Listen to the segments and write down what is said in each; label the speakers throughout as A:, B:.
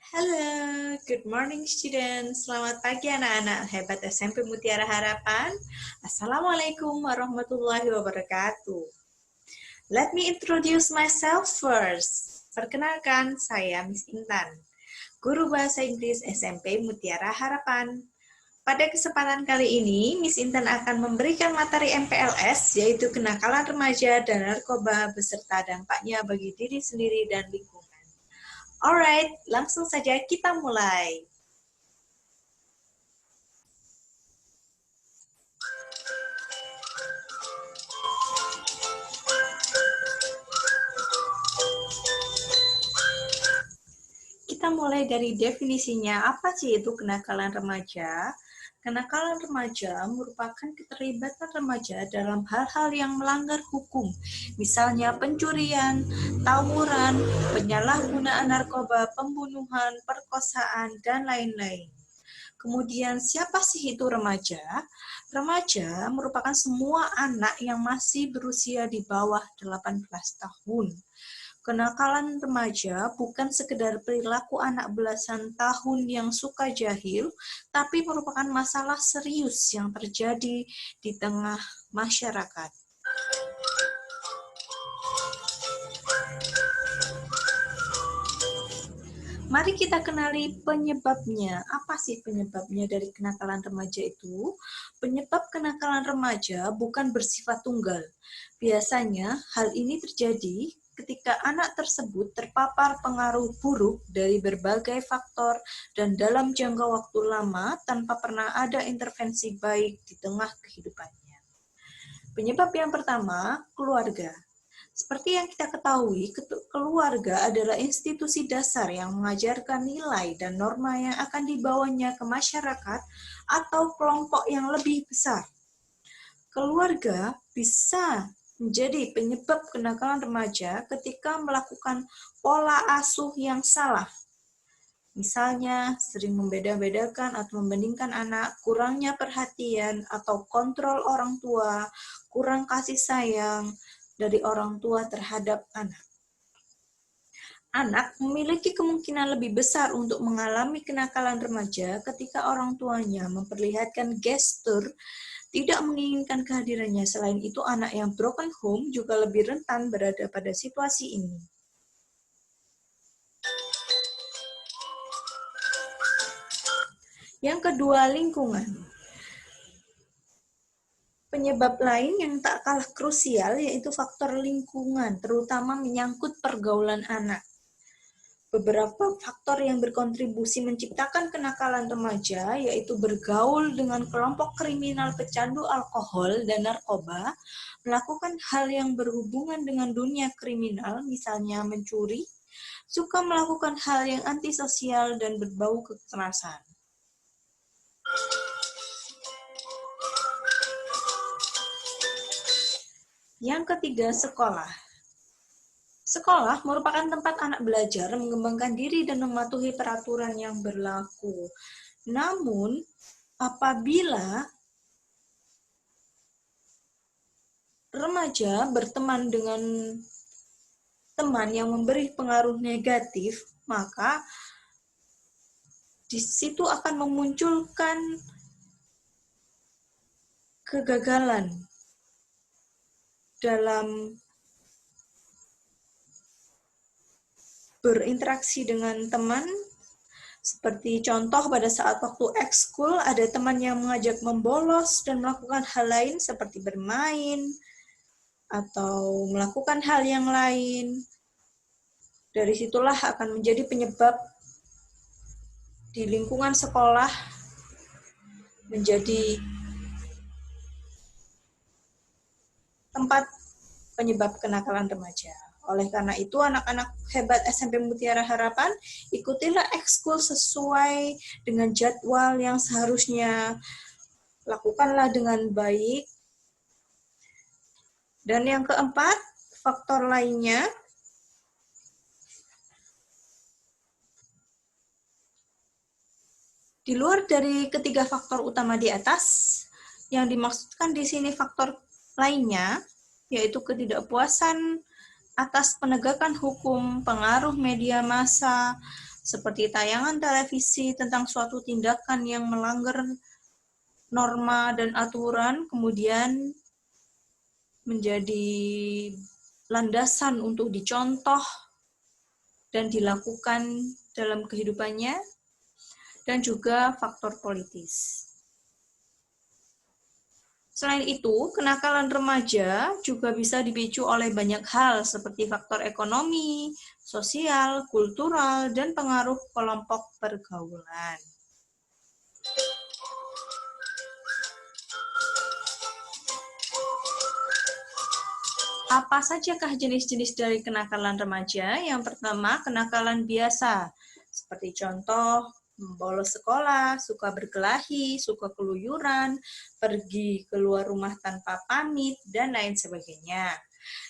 A: Halo, good morning students. Selamat pagi anak-anak hebat SMP Mutiara Harapan. Assalamualaikum warahmatullahi wabarakatuh. Let me introduce myself first. Perkenalkan, saya Miss Intan, Guru Bahasa Inggris SMP Mutiara Harapan. Pada kesempatan kali ini, Miss Intan akan memberikan materi MPLS, yaitu kenakalan remaja dan narkoba beserta dampaknya bagi diri sendiri dan lingkungan. Alright, langsung saja kita mulai. Kita mulai dari definisinya, apa sih itu kenakalan remaja? Kenakalan remaja merupakan keterlibatan remaja dalam hal-hal yang melanggar hukum, misalnya pencurian, tawuran, penyalahgunaan narkoba, pembunuhan, perkosaan, dan lain-lain. Kemudian siapa sih itu remaja? Remaja merupakan semua anak yang masih berusia di bawah 18 tahun. Kenakalan remaja bukan sekedar perilaku anak belasan tahun yang suka jahil, tapi merupakan masalah serius yang terjadi di tengah masyarakat. Mari kita kenali penyebabnya. Apa sih penyebabnya dari kenakalan remaja itu? Penyebab kenakalan remaja bukan bersifat tunggal. Biasanya hal ini terjadi ketika anak tersebut terpapar pengaruh buruk dari berbagai faktor dan dalam jangka waktu lama tanpa pernah ada intervensi baik di tengah kehidupannya. Penyebab yang pertama, keluarga. Seperti yang kita ketahui, keluarga adalah institusi dasar yang mengajarkan nilai dan norma yang akan dibawanya ke masyarakat atau kelompok yang lebih besar. Keluarga bisa menjadi penyebab kenakalan remaja ketika melakukan pola asuh yang salah. Misalnya, sering membeda-bedakan atau membandingkan anak, kurangnya perhatian atau kontrol orang tua, kurang kasih sayang dari orang tua terhadap anak. Anak memiliki kemungkinan lebih besar untuk mengalami kenakalan remaja ketika orang tuanya memperlihatkan gestur tidak menginginkan kehadirannya. Selain itu, anak yang broken home juga lebih rentan berada pada situasi ini. Yang kedua, lingkungan. Penyebab lain yang tak kalah krusial yaitu faktor lingkungan, terutama menyangkut pergaulan anak. Beberapa faktor yang berkontribusi menciptakan kenakalan remaja yaitu bergaul dengan kelompok kriminal pecandu alkohol dan narkoba, melakukan hal yang berhubungan dengan dunia kriminal, misalnya mencuri, suka melakukan hal yang antisosial dan berbau kekerasan. Yang ketiga, sekolah. Sekolah merupakan tempat anak belajar, mengembangkan diri, dan mematuhi peraturan yang berlaku. Namun, apabila remaja berteman dengan teman yang memberi pengaruh negatif, maka di situ akan memunculkan kegagalan dalam berinteraksi dengan teman. Seperti contoh pada saat waktu ekskul, ada teman yang mengajak membolos dan melakukan hal lain seperti bermain atau melakukan hal yang lain. Dari situlah akan menjadi penyebab di lingkungan sekolah menjadi tempat penyebab kenakalan remaja. Oleh karena itu, anak-anak hebat SMP Mutiara Harapan, ikutilah ekskul sesuai dengan jadwal yang seharusnya, lakukanlah dengan baik. Dan yang keempat, faktor lainnya, di luar dari ketiga faktor utama di atas, yang dimaksudkan di sini faktor lainnya, yaitu ketidakpuasan atas penegakan hukum, pengaruh media massa, seperti tayangan televisi tentang suatu tindakan yang melanggar norma dan aturan, kemudian menjadi landasan untuk dicontoh dan dilakukan dalam kehidupannya, dan juga faktor politis. Selain itu, kenakalan remaja juga bisa dipicu oleh banyak hal seperti faktor ekonomi, sosial, kultural, dan pengaruh kelompok pergaulan. Apa sajakah jenis-jenis dari kenakalan remaja? Yang pertama, kenakalan biasa, seperti contoh, bolos sekolah, suka berkelahi, suka keluyuran, pergi keluar rumah tanpa pamit, dan lain sebagainya.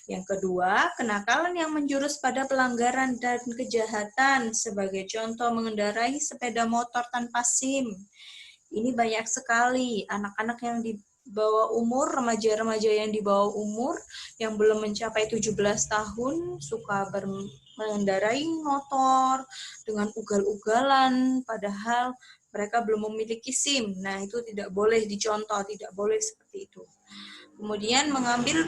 A: Yang kedua, kenakalan yang menjurus pada pelanggaran dan kejahatan, sebagai contoh mengendarai sepeda motor tanpa SIM. Ini banyak sekali anak-anak yang di bawah umur, remaja-remaja yang di bawah umur, yang belum mencapai 17 tahun, suka mengendarai motor dengan ugal-ugalan, padahal mereka belum memiliki SIM. Nah, itu tidak boleh dicontoh, tidak boleh seperti itu. Kemudian mengambil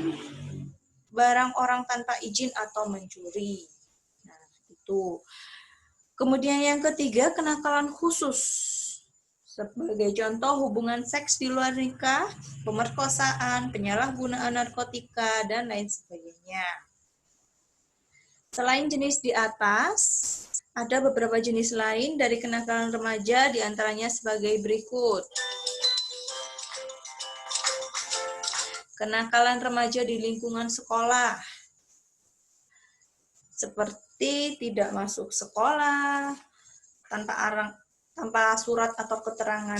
A: barang orang tanpa izin atau mencuri. Nah, itu. Kemudian yang ketiga, kenakalan khusus. Sebagai contoh, hubungan seks di luar nikah, pemerkosaan, penyalahgunaan narkotika, dan lain sebagainya. Selain jenis di atas, ada beberapa jenis lain dari kenakalan remaja, diantaranya sebagai berikut. Kenakalan remaja di lingkungan sekolah, seperti tidak masuk sekolah, tanpa surat atau keterangan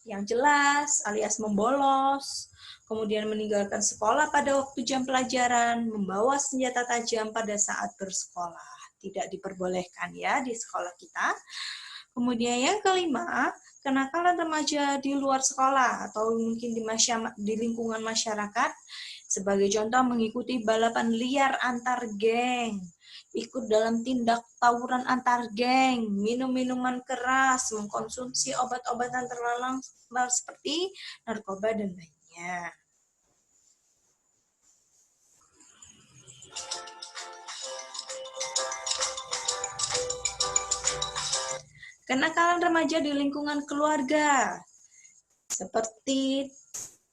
A: yang jelas, alias membolos, kemudian meninggalkan sekolah pada waktu jam pelajaran, membawa senjata tajam pada saat bersekolah. Tidak diperbolehkan ya di sekolah kita. Kemudian yang kelima, kenakalan remaja di luar sekolah atau mungkin di lingkungan masyarakat. Sebagai contoh, mengikuti balapan liar antar geng, ikut dalam tindak tawuran antar geng, minum minuman keras, mengkonsumsi obat-obatan terlarang seperti narkoba dan lainnya. Kenakalan remaja di lingkungan keluarga, seperti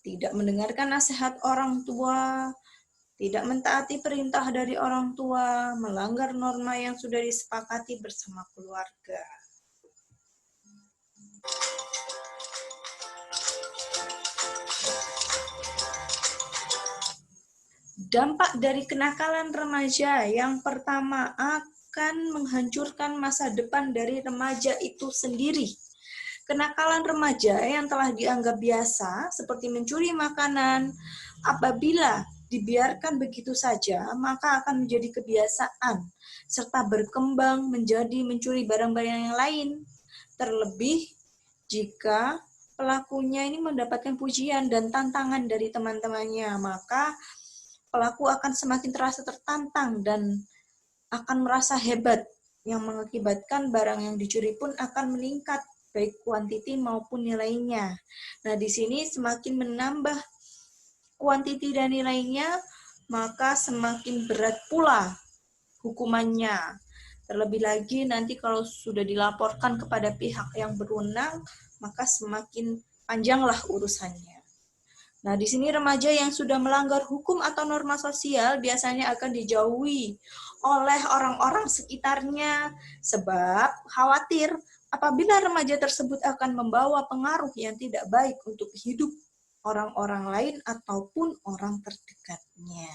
A: tidak mendengarkan nasihat orang tua, tidak mentaati perintah dari orang tua, melanggar norma yang sudah disepakati bersama keluarga. Dampak dari kenakalan remaja yang pertama akan menghancurkan masa depan dari remaja itu sendiri. Kenakalan remaja yang telah dianggap biasa, seperti mencuri makanan, apabila dibiarkan begitu saja, maka akan menjadi kebiasaan, serta berkembang menjadi mencuri barang-barang yang lain. Terlebih jika pelakunya ini mendapatkan pujian dan tantangan dari teman-temannya, maka pelaku akan semakin terasa tertantang dan akan merasa hebat, yang mengakibatkan barang yang dicuri pun akan meningkat, baik kuantiti maupun nilainya. Nah, di sini semakin menambah kuantiti dan nilainya, maka semakin berat pula hukumannya. Terlebih lagi nanti kalau sudah dilaporkan kepada pihak yang berwenang, maka semakin panjanglah urusannya. Nah, di sini remaja yang sudah melanggar hukum atau norma sosial biasanya akan dijauhi oleh orang-orang sekitarnya, sebab khawatir apabila remaja tersebut akan membawa pengaruh yang tidak baik untuk hidup orang-orang lain ataupun orang terdekatnya.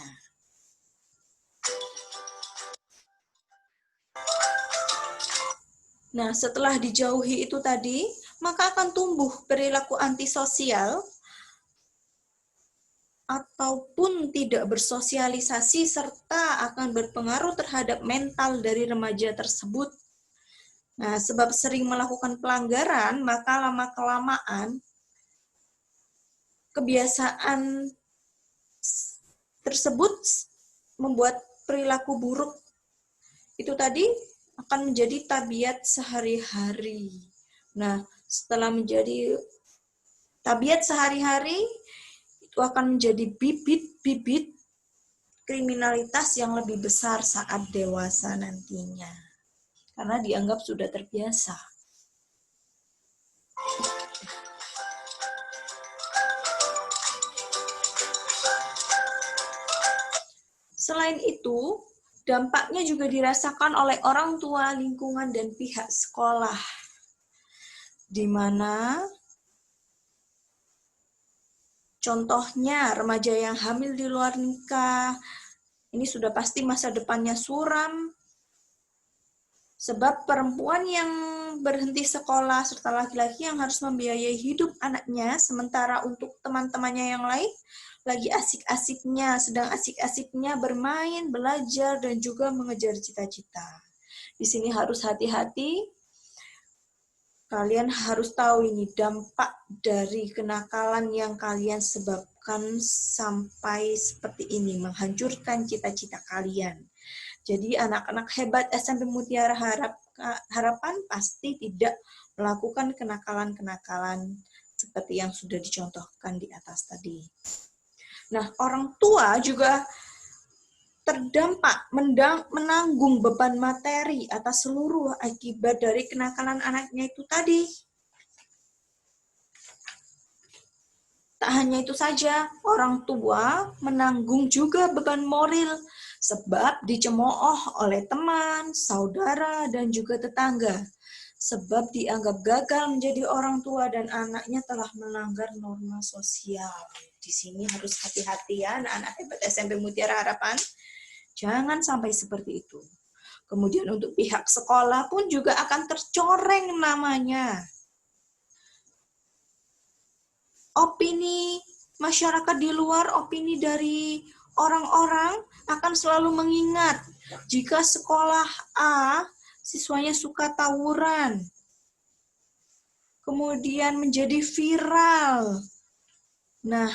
A: Nah, setelah dijauhi itu tadi, maka akan tumbuh perilaku antisosial ataupun tidak bersosialisasi, serta akan berpengaruh terhadap mental dari remaja tersebut. Nah, sebab sering melakukan pelanggaran, maka lama-kelamaan kebiasaan tersebut membuat perilaku buruk itu tadi akan menjadi tabiat sehari-hari. Nah, setelah menjadi tabiat sehari-hari, itu akan menjadi bibit-bibit kriminalitas yang lebih besar saat dewasa nantinya. Karena dianggap sudah terbiasa. Selain itu, dampaknya juga dirasakan oleh orang tua, lingkungan, dan pihak sekolah, di mana contohnya remaja yang hamil di luar nikah, ini sudah pasti masa depannya suram, sebab perempuan yang berhenti sekolah serta laki-laki yang harus membiayai hidup anaknya, sementara untuk teman-temannya yang lain lagi asik-asiknya, sedang asik-asiknya bermain, belajar, dan juga mengejar cita-cita. Di sini harus hati-hati. Kalian harus tahu ini dampak dari kenakalan yang kalian sebabkan sampai seperti ini, menghancurkan cita-cita kalian. Jadi anak-anak hebat SMP Mutiara Harapan pasti tidak melakukan kenakalan-kenakalan seperti yang sudah dicontohkan di atas tadi. Nah, orang tua juga terdampak menanggung beban materi atas seluruh akibat dari kenakalan anaknya itu tadi. Tak hanya itu saja, orang tua menanggung juga beban moral sebab dicemooh oleh teman, saudara, dan juga tetangga. Sebab dianggap gagal menjadi orang tua dan anaknya telah melanggar norma sosial. Di sini harus hati-hati ya anak-anak hebat SMP Mutiara Harapan. Jangan sampai seperti itu. Kemudian untuk pihak sekolah pun juga akan tercoreng namanya. Opini masyarakat di luar, opini dari orang-orang akan selalu mengingat jika sekolah A siswanya suka tawuran, kemudian menjadi viral. Nah,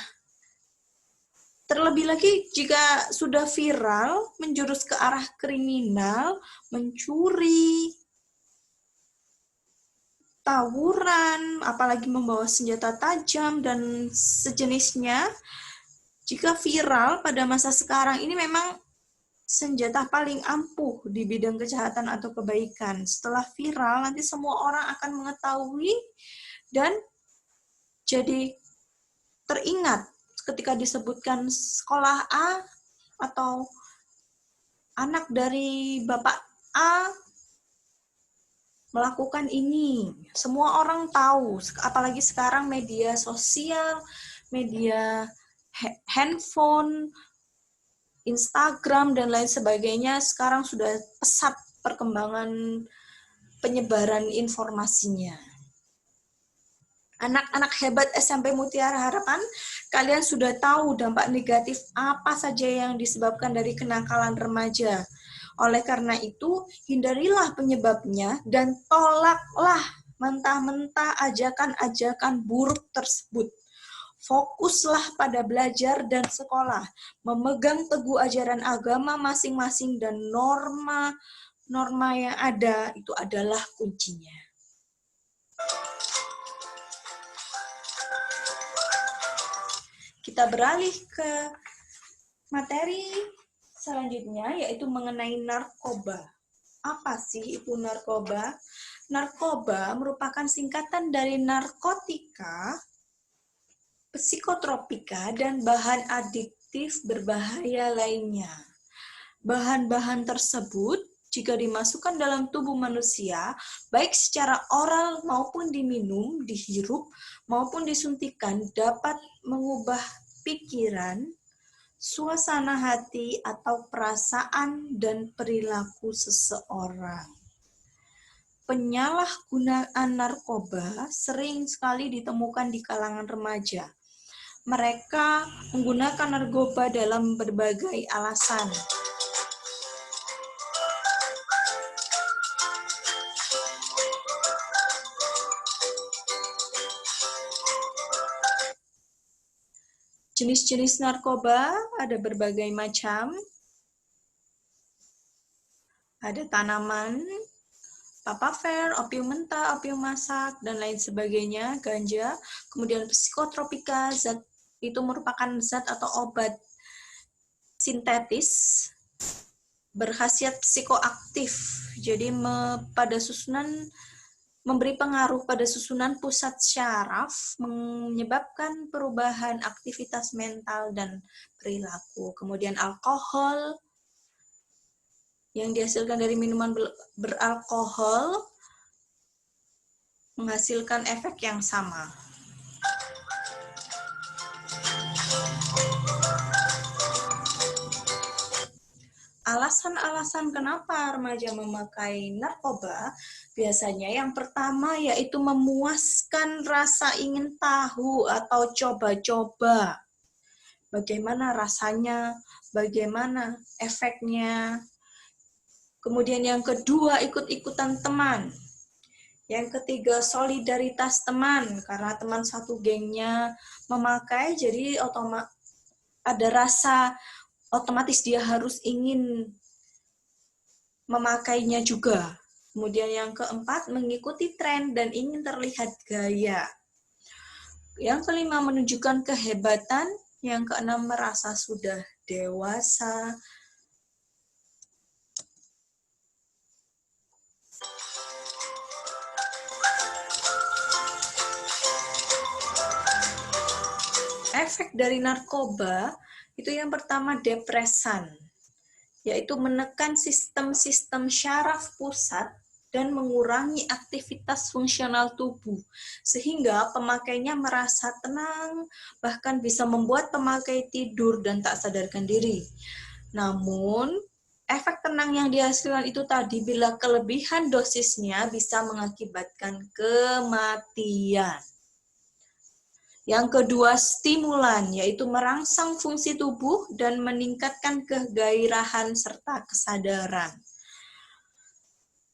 A: terlebih lagi jika sudah viral, menjurus ke arah kriminal, mencuri, tawuran, apalagi membawa senjata tajam, dan sejenisnya. Jika viral pada masa sekarang ini memang senjata paling ampuh di bidang kejahatan atau kebaikan. Setelah viral, nanti semua orang akan mengetahui dan jadi teringat ketika disebutkan sekolah A atau anak dari Bapak A melakukan ini. Semua orang tahu, apalagi sekarang media sosial, media handphone, Instagram, dan lain sebagainya, sekarang sudah pesat perkembangan penyebaran informasinya. Anak-anak hebat SMP Mutiara Harapan, kalian sudah tahu dampak negatif apa saja yang disebabkan dari kenakalan remaja. Oleh karena itu, hindarilah penyebabnya dan tolaklah mentah-mentah ajakan-ajakan buruk tersebut. Fokuslah pada belajar dan sekolah, memegang teguh ajaran agama masing-masing dan norma yang ada itu adalah kuncinya. Kita beralih ke materi selanjutnya, yaitu mengenai narkoba. Apa sih itu narkoba? Narkoba merupakan singkatan dari narkotika, psikotropika, dan bahan adiktif berbahaya lainnya. Bahan-bahan tersebut jika dimasukkan dalam tubuh manusia, baik secara oral maupun diminum, dihirup, maupun disuntikan, dapat mengubah pikiran, suasana hati, atau perasaan dan perilaku seseorang. Penyalahgunaan narkoba sering sekali ditemukan di kalangan remaja. Mereka menggunakan narkoba dalam berbagai alasan. Jenis-jenis narkoba ada berbagai macam. Ada tanaman, papaver, opium mentah, opium masak, dan lain sebagainya, ganja. Kemudian psikotropika, zat itu merupakan zat atau obat sintetis berkhasiat psikoaktif. Jadi pada susunan memberi pengaruh pada susunan pusat syaraf, menyebabkan perubahan aktivitas mental dan perilaku. Kemudian alkohol yang dihasilkan dari minuman beralkohol menghasilkan efek yang sama. Alasan-alasan kenapa remaja memakai narkoba, biasanya yang pertama yaitu memuaskan rasa ingin tahu atau coba-coba. Bagaimana rasanya, bagaimana efeknya. Kemudian yang kedua, ikut-ikutan teman. Yang ketiga, solidaritas teman, karena teman satu gengnya memakai, jadi ada rasa otomatis dia harus ingin memakainya juga. Kemudian yang keempat, mengikuti tren dan ingin terlihat gaya. Yang kelima, menunjukkan kehebatan. Yang keenam, merasa sudah dewasa. Efek dari narkoba itu yang pertama depresan, yaitu menekan sistem-sistem syaraf pusat dan mengurangi aktivitas fungsional tubuh, sehingga pemakainya merasa tenang, bahkan bisa membuat pemakai tidur dan tak sadarkan diri. Namun, efek tenang yang dihasilkan itu tadi bila kelebihan dosisnya bisa mengakibatkan kematian. Yang kedua, stimulan, yaitu merangsang fungsi tubuh dan meningkatkan kegairahan serta kesadaran.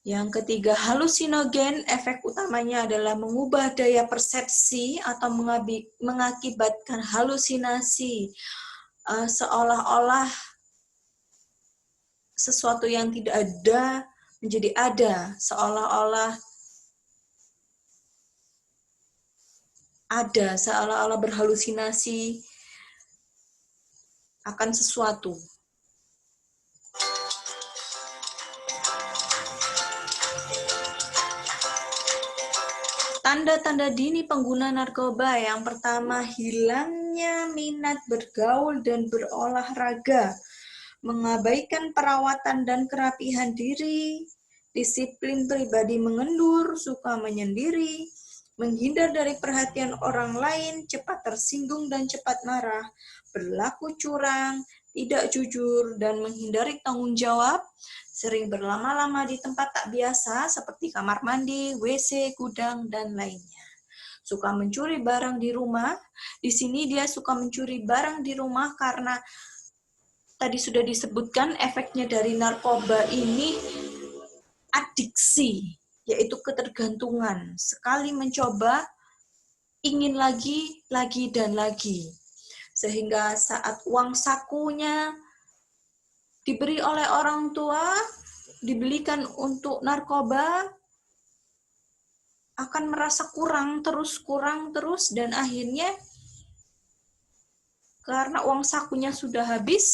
A: Yang ketiga, halusinogen, efek utamanya adalah mengubah daya persepsi atau mengakibatkan halusinasi, seolah-olah sesuatu yang tidak ada menjadi ada, seolah-olah berhalusinasi akan sesuatu. Tanda-tanda dini pengguna narkoba, yang pertama, hilangnya minat bergaul dan berolahraga, mengabaikan perawatan dan kerapihan diri, disiplin pribadi mengendur, suka menyendiri, menghindar dari perhatian orang lain, cepat tersinggung dan cepat marah, berlaku curang, tidak jujur, dan menghindari tanggung jawab, sering berlama-lama di tempat tak biasa seperti kamar mandi, WC, gudang, dan lainnya. Suka mencuri barang di rumah. Di sini dia suka mencuri barang di rumah karena tadi sudah disebutkan efeknya dari narkoba ini adiksi, yaitu ketergantungan. Sekali mencoba, ingin lagi, dan lagi. Sehingga saat uang sakunya diberi oleh orang tua, dibelikan untuk narkoba, akan merasa kurang terus, dan akhirnya karena uang sakunya sudah habis,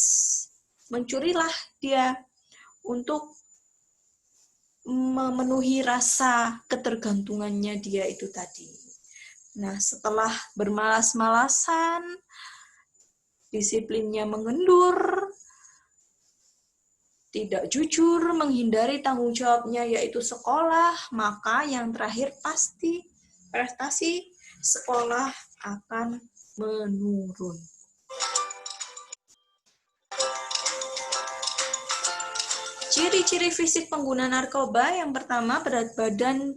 A: mencurilah dia untuk memenuhi rasa ketergantungannya dia itu tadi. Nah, setelah bermalas-malasan, disiplinnya mengendur, tidak jujur, menghindari tanggung jawabnya yaitu sekolah, maka yang terakhir pasti prestasi sekolah akan menurun. Ciri-ciri fisik pengguna narkoba, yang pertama, berat badan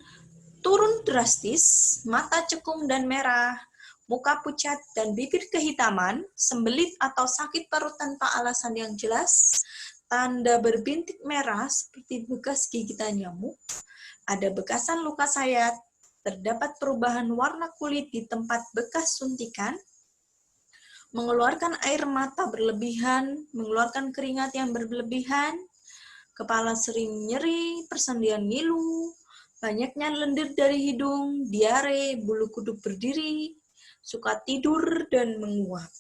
A: turun drastis, mata cekung dan merah, muka pucat dan bibir kehitaman, sembelit atau sakit perut tanpa alasan yang jelas, tanda berbintik merah seperti bekas gigitan nyamuk, ada bekasan luka sayat, terdapat perubahan warna kulit di tempat bekas suntikan, mengeluarkan air mata berlebihan, mengeluarkan keringat yang berlebihan, kepala sering nyeri, persendian ngilu, Banyaknya lendir dari hidung, diare, bulu kuduk berdiri, suka tidur dan menguap.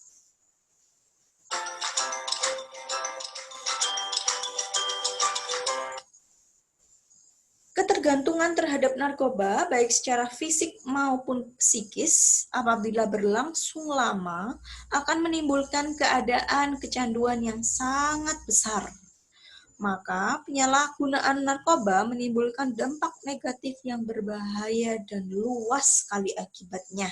A: Ketergantungan terhadap narkoba, baik secara fisik maupun psikis, apabila berlangsung lama, akan menimbulkan keadaan kecanduan yang sangat besar. Maka, penyalahgunaan narkoba menimbulkan dampak negatif yang berbahaya dan luas sekali akibatnya.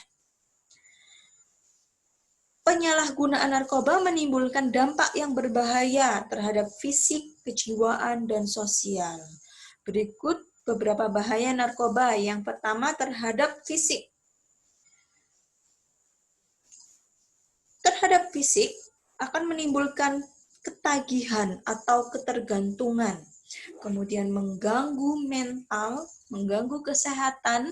A: Penyalahgunaan narkoba menimbulkan dampak yang berbahaya terhadap fisik, kejiwaan, dan sosial. Berikut beberapa bahaya narkoba. Yang pertama terhadap fisik. Terhadap fisik akan menimbulkan ketagihan atau ketergantungan, kemudian mengganggu mental, mengganggu kesehatan,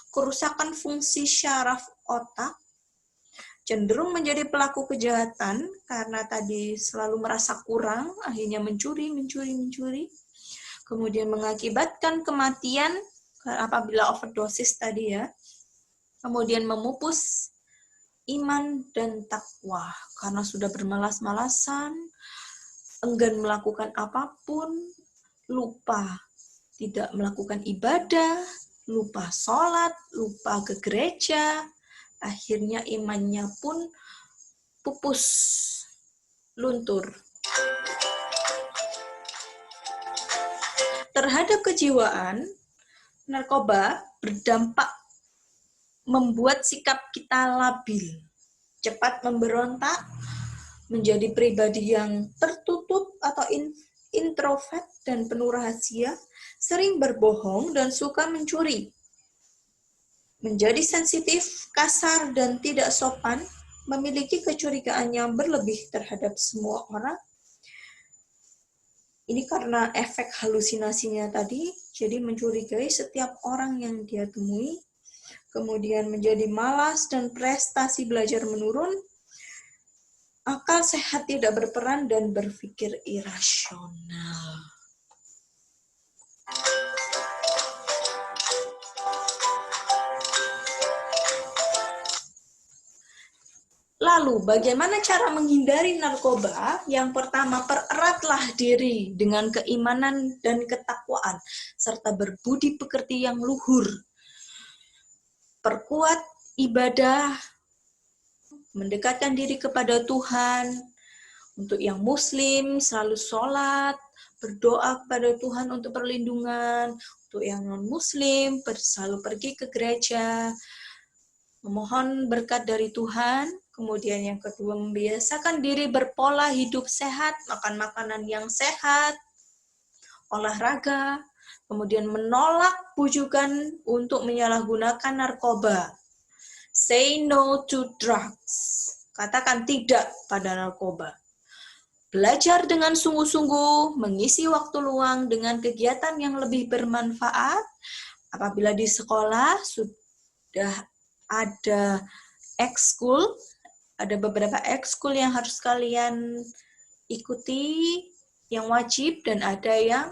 A: kerusakan fungsi syaraf otak, cenderung menjadi pelaku kejahatan karena tadi selalu merasa kurang, akhirnya mencuri, kemudian mengakibatkan kematian apabila overdosis tadi ya, kemudian memupus iman dan takwa karena sudah bermalas-malasan, enggan melakukan apapun, lupa tidak melakukan ibadah, lupa sholat, lupa ke gereja, akhirnya imannya pun pupus, luntur. Terhadap kejiwaan, narkoba berdampak membuat sikap kita labil, cepat memberontak, menjadi pribadi yang tertutup atau introvert dan penuh rahasia, sering berbohong dan suka mencuri. Menjadi sensitif, kasar, dan tidak sopan, memiliki kecurigaan yang berlebih terhadap semua orang. Ini karena efek halusinasinya tadi, jadi mencurigai setiap orang yang dia temui, kemudian menjadi malas dan prestasi belajar menurun, akal sehat tidak berperan dan berpikir irasional. Lalu, bagaimana cara menghindari narkoba? Yang pertama, pereratlah diri dengan keimanan dan ketakwaan, serta berbudi pekerti yang luhur. Perkuat ibadah, mendekatkan diri kepada Tuhan. Untuk yang muslim, selalu sholat, berdoa kepada Tuhan untuk perlindungan. Untuk yang non-muslim, selalu pergi ke gereja, memohon berkat dari Tuhan. Kemudian yang kedua, membiasakan diri berpola hidup sehat, makan makanan yang sehat, olahraga, kemudian menolak bujukan untuk menyalahgunakan narkoba. Say no to drugs. Katakan tidak pada narkoba. Belajar dengan sungguh-sungguh, mengisi waktu luang dengan kegiatan yang lebih bermanfaat. Apabila di sekolah sudah ada ekskul, ada beberapa ekskul yang harus kalian ikuti, yang wajib, dan ada yang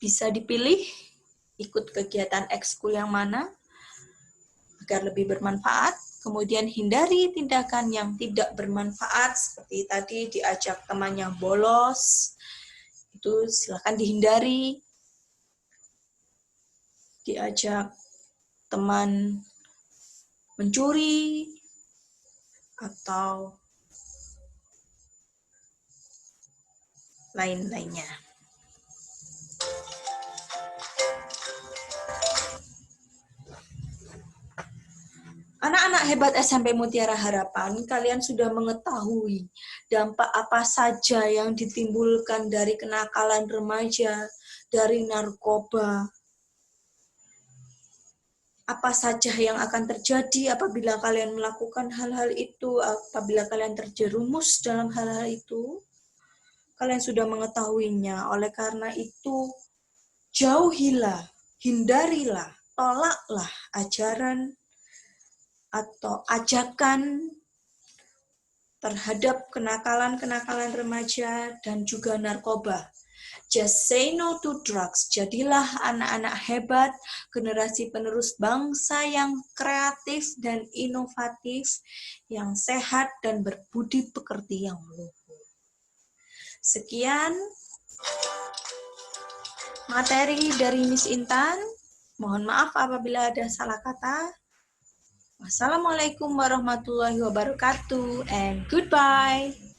A: bisa dipilih ikut kegiatan ekskul yang mana agar lebih bermanfaat. Kemudian hindari tindakan yang tidak bermanfaat, seperti tadi diajak temannya bolos, itu silakan dihindari. Diajak teman mencuri, atau lain-lainnya. Anak-anak hebat SMP Mutiara Harapan, kalian sudah mengetahui dampak apa saja yang ditimbulkan dari kenakalan remaja, dari narkoba. Apa saja yang akan terjadi apabila kalian melakukan hal-hal itu, apabila kalian terjerumus dalam hal-hal itu. Kalian sudah mengetahuinya, oleh karena itu jauhilah, hindarilah, tolaklah ajaran atau ajakan terhadap kenakalan-kenakalan remaja dan juga narkoba. Just say no to drugs. Jadilah anak-anak hebat, generasi penerus bangsa yang kreatif dan inovatif, yang sehat dan berbudi pekerti yang luhur. Sekian materi dari Miss Intan. Mohon maaf apabila ada salah kata. Wassalamualaikum warahmatullahi wabarakatuh and goodbye.